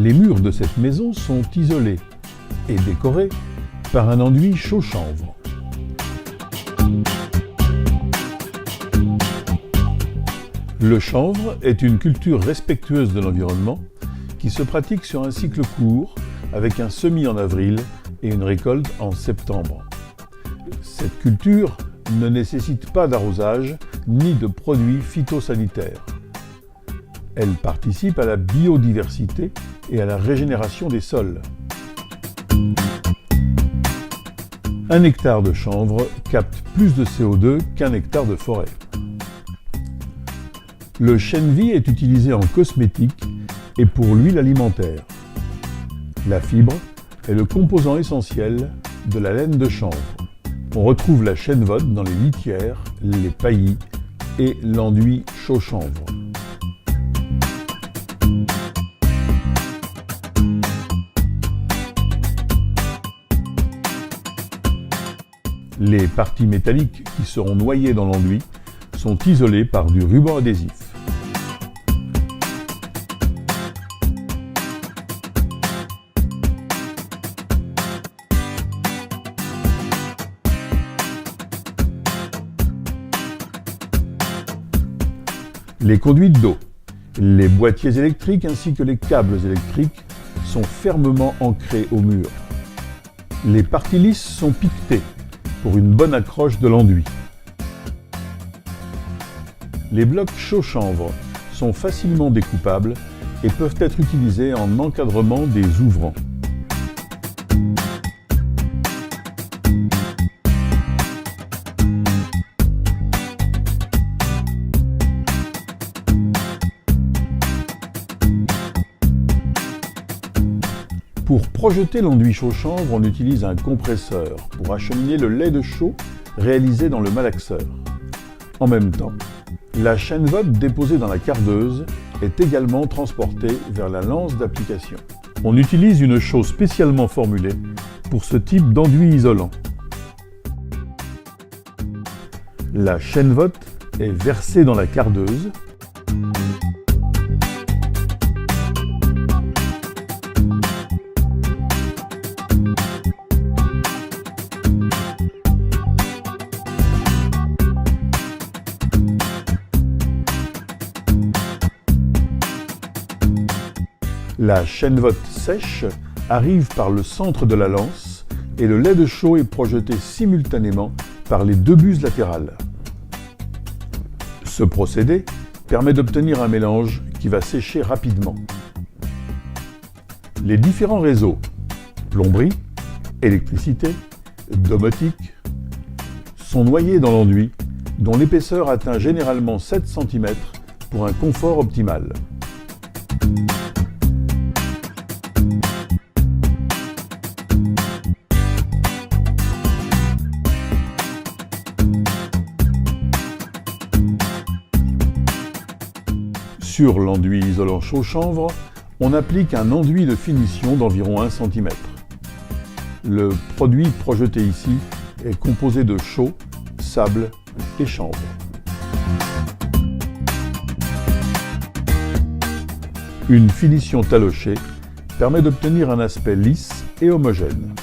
Les murs de cette maison sont isolés et décorés par un enduit chaud chanvre. Le chanvre est une culture respectueuse de l'environnement qui se pratique sur un cycle court avec un semis en avril et une récolte en septembre. Cette culture ne nécessite pas d'arrosage ni de produits phytosanitaires. Elle participe à la biodiversité et à la régénération des sols. Un hectare de chanvre capte plus de CO2 qu'un hectare de forêt. Le chènevis est utilisé en cosmétique et pour l'huile alimentaire. La fibre est le composant essentiel de la laine de chanvre. On retrouve la chènevotte dans les litières, les paillis et l'enduit chaud chanvre. Les parties métalliques qui seront noyées dans l'enduit sont isolées par du ruban adhésif. Les conduites d'eau, les boîtiers électriques ainsi que les câbles électriques sont fermement ancrés au mur. Les parties lisses sont piquetées pour une bonne accroche de l'enduit. Les blocs chaud chanvre sont facilement découpables et peuvent être utilisés en encadrement des ouvrants. Pour projeter l'enduit chaud chanvre, on utilise un compresseur pour acheminer le lait de chaux réalisé dans le malaxeur. En même temps, la chènevotte déposée dans la cardeuse est également transportée vers la lance d'application. On utilise une chaux spécialement formulée pour ce type d'enduit isolant. La chènevotte est versée dans la cardeuse. La chènevotte sèche arrive par le centre de la lance et le lait de chaux est projeté simultanément par les deux buses latérales. Ce procédé permet d'obtenir un mélange qui va sécher rapidement. Les différents réseaux, plomberie, électricité, domotique, sont noyés dans l'enduit dont l'épaisseur atteint généralement 7 cm pour un confort optimal. Sur l'enduit isolant chaud chanvre, on applique un enduit de finition d'environ 1 cm. Le produit projeté ici est composé de chaux, sable et chanvre. Une finition talochée permet d'obtenir un aspect lisse et homogène.